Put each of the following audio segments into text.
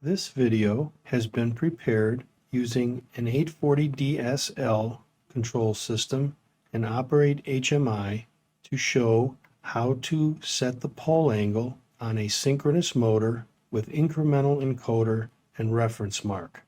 This video has been prepared using an 840 DSL control system and Operate HMI to show how to set the pole angle on a synchronous motor with incremental encoder and reference mark.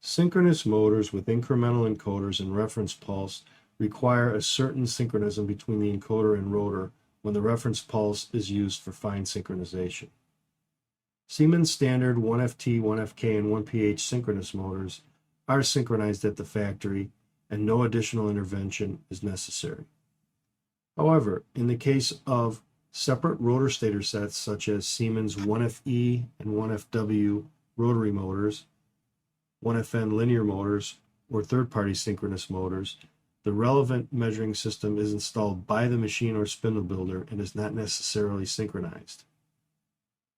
Synchronous motors with incremental encoders and reference pulse require a certain synchronism between the encoder and rotor when the reference pulse is used for fine synchronization. Siemens standard 1FT, 1FK, and 1PH synchronous motors are synchronized at the factory and no additional intervention is necessary. However, in the case of separate rotor stator sets such as Siemens 1FE and 1FW rotary motors, 1FN linear motors, or third-party synchronous motors, the relevant measuring system is installed by the machine or spindle builder and is not necessarily synchronized.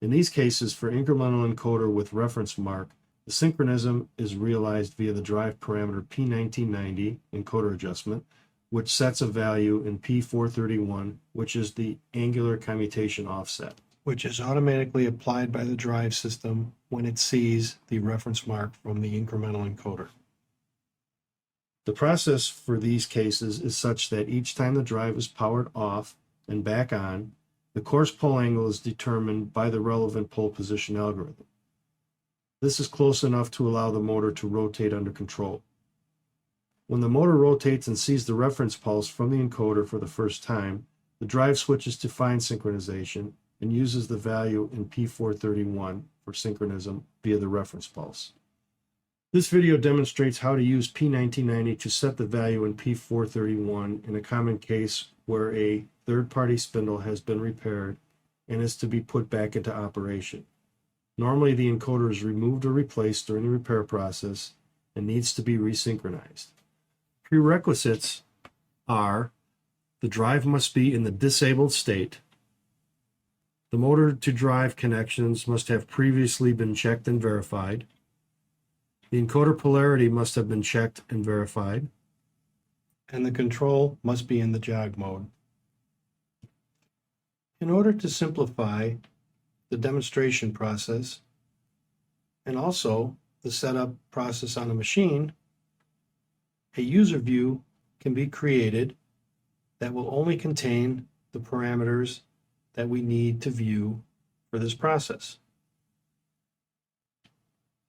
In these cases, for incremental encoder with reference mark, the synchronism is realized via the drive parameter P1990 encoder adjustment, which sets a value in P431, which is the angular commutation offset, which is automatically applied by the drive system when it sees the reference mark from the incremental encoder. The process for these cases is such that each time the drive is powered off and back on, the coarse pole angle is determined by the relevant pole position algorithm. This is close enough to allow the motor to rotate under control. When the motor rotates and sees the reference pulse from the encoder for the first time, the drive switches to fine synchronization and uses the value in P431 for synchronism via the reference pulse. This video demonstrates how to use P1990 to set the value in P431 in a common case where a third-party spindle has been repaired and is to be put back into operation. Normally, the encoder is removed or replaced during the repair process and needs to be resynchronized. Prerequisites are: the drive must be in the disabled state. The motor to drive connections must have previously been checked and verified. The encoder polarity must have been checked and verified. And the control must be in the jog mode. In order to simplify the demonstration process and also the setup process on a machine, a user view can be created that will only contain the parameters that we need to view for this process.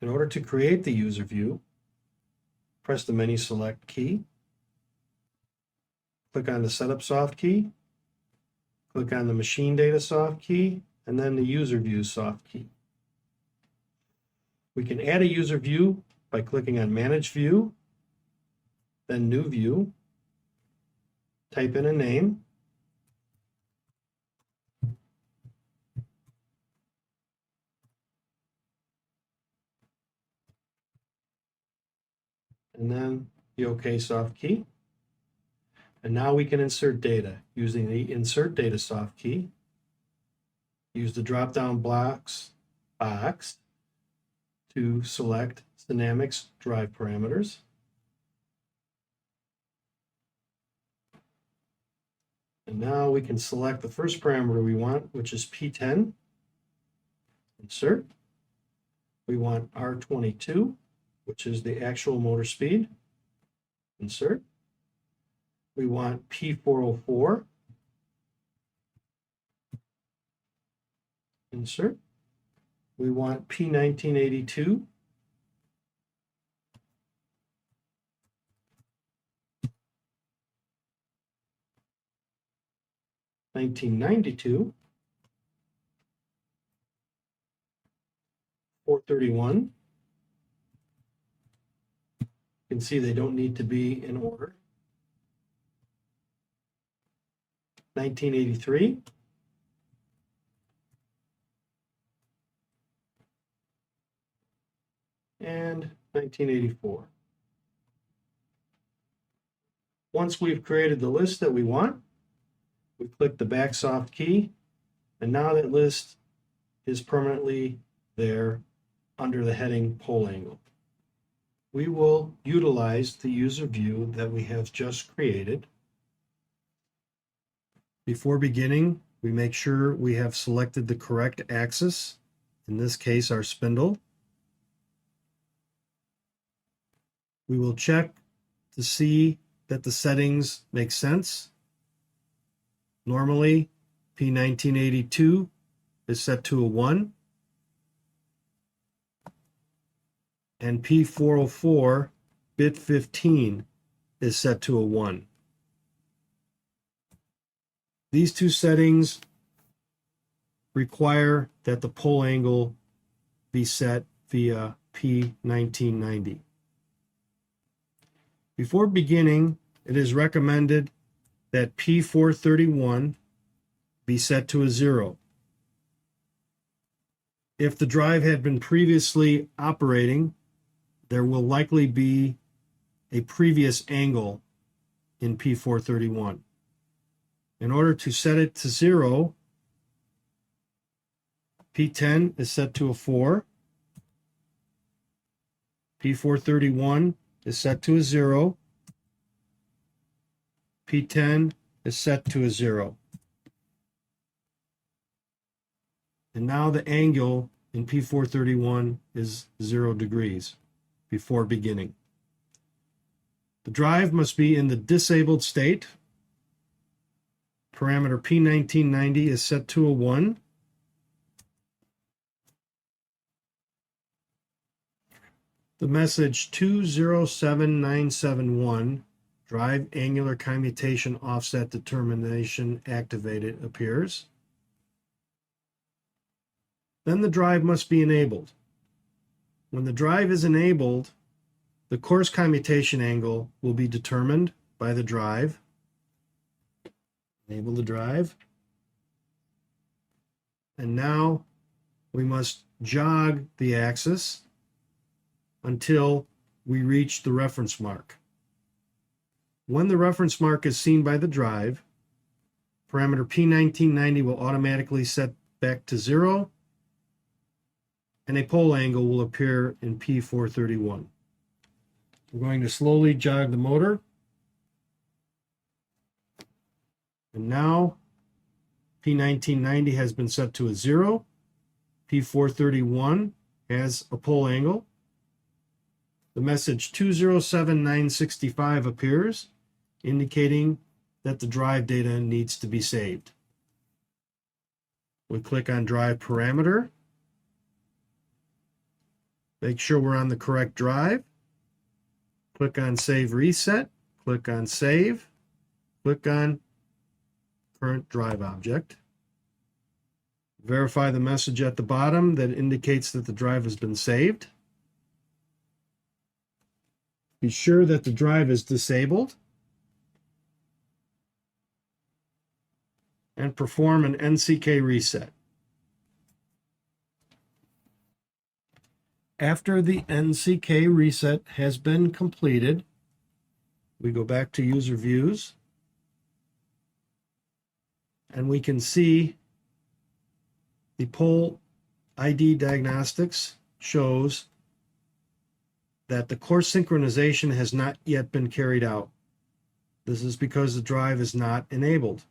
In order to create the user view, press the menu select key, click on the setup soft key, click on the machine data soft key, and then the user view soft key. We can add a user view by clicking on manage view, then new view, type in a name, and then the OK soft key. And now we can insert data using the insert data soft key. Use the drop-down box to select Dynamics drive parameters. And now we can select the first parameter we want, which is P10. Insert. We want R22, which is the actual motor speed. Insert. We want P404. Insert. We want P1982. (1992). 431. You can see they don't need to be in order. 1983. And 1984. Once we've created the list that we want, we click the back soft key, and now that list is permanently there under the heading pole angle. We will utilize the user view that we have just created. Before beginning, we make sure we have selected the correct axis, in this case our spindle. We will check to see that the settings make sense. Normally, P1982 is set to a 1, and P404 bit 15 is set to a 1. These two settings require that the pole angle be set via P1990. Before beginning, it is recommended that P431 be set to a 0. If the drive had been previously operating, there will likely be a previous angle in P431. In order to set it to 0, P10 is set to a 4, P431 is set to a 0, P10 is set to a 0. And now the angle in P431 is 0 degrees before beginning. The drive must be in the disabled state. Parameter P1990 is set to a 1. The message 207971, drive angular commutation offset determination activated, appears. Then the drive must be enabled. When the drive is enabled, the course commutation angle will be determined by the drive. Enable the drive. And now we must jog the axis until we reach the reference mark. When the reference mark is seen by the drive, parameter P1990 will automatically set back to 0, and a pole angle will appear in P431. We're going to slowly jog the motor. And now P1990 has been set to a 0. P431 has a pole angle. The message 207965 appears, indicating that the drive data needs to be saved. We click on Drive Parameter. Make sure we're on the correct drive. Click on Save Reset. Click on Save. Click on Current Drive Object. Verify the message at the bottom that indicates that the drive has been saved. Be sure that the drive is disabled. And perform an NCK reset. After the NCK reset has been completed, we go back to User Views, and we can see the pole ID diagnostics shows that the course synchronization has not yet been carried out. This is because the drive is not enabled.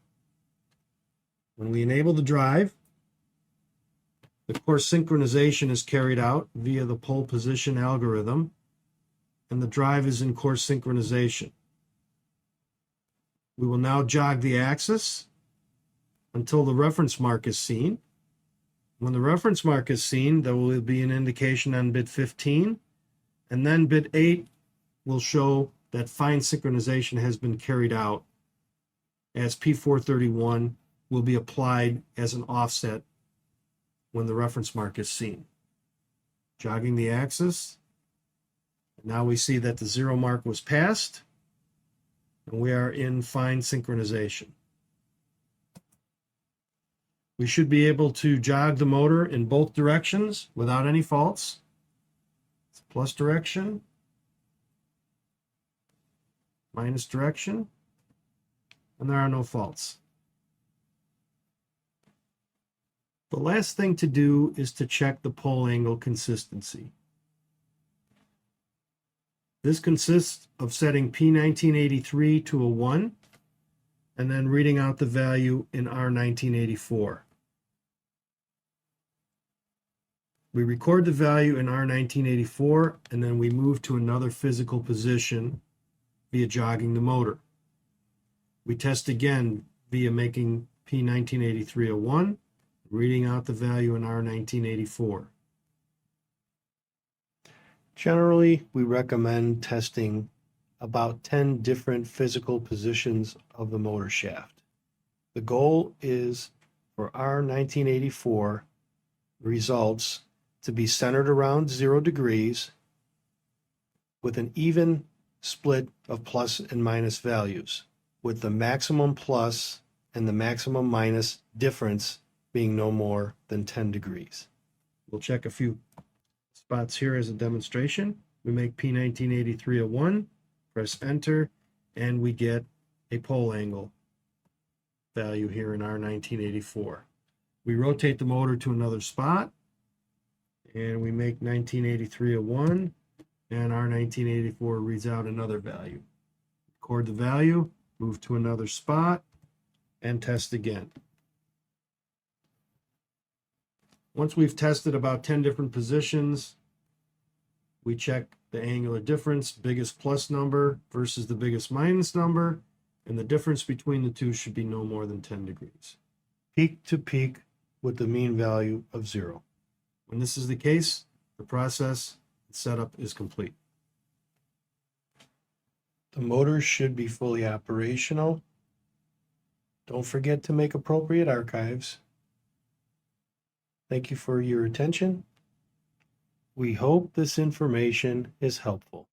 When we enable the drive, the course synchronization is carried out via the pole position algorithm, and the drive is in course synchronization. We will now jog the axis until the reference mark is seen. When the reference mark is seen, there will be an indication on bit 15, and then bit 8 will show that fine synchronization has been carried out, as P431 will be applied as an offset when the reference mark is seen. Jogging the axis. Now we see that the 0 mark was passed, and we are in fine synchronization. We should be able to jog the motor in both directions without any faults. It's plus direction, minus direction, and there are no faults. The last thing to do is to check the pole angle consistency. This consists of setting P1983 to a 1 and then reading out the value in R1984. We record the value in R1984, and then we move to another physical position via jogging the motor. We test again via making P1983 a 1, reading out the value in R1984. Generally, we recommend testing about 10 different physical positions of the motor shaft. The goal is for R1984 results to be centered around 0 degrees with an even split of plus and minus values, with the maximum plus and the maximum minus difference being no more than 10 degrees. We'll check a few spots here as a demonstration. We make P1983 a 1, press enter, and we get a pole angle value here in R1984. We rotate the motor to another spot, and we make 1983 a 1, and R1984 reads out another value. Record the value, move to another spot, and test again. Once we've tested about 10 different positions, we check the angular difference, biggest plus number versus the biggest minus number, and the difference between the two should be no more than 10 degrees. Peak to peak with the mean value of 0. When this is the case, the process setup is complete. The motor should be fully operational. Don't forget to make appropriate archives. Thank you for your attention. We hope this information is helpful.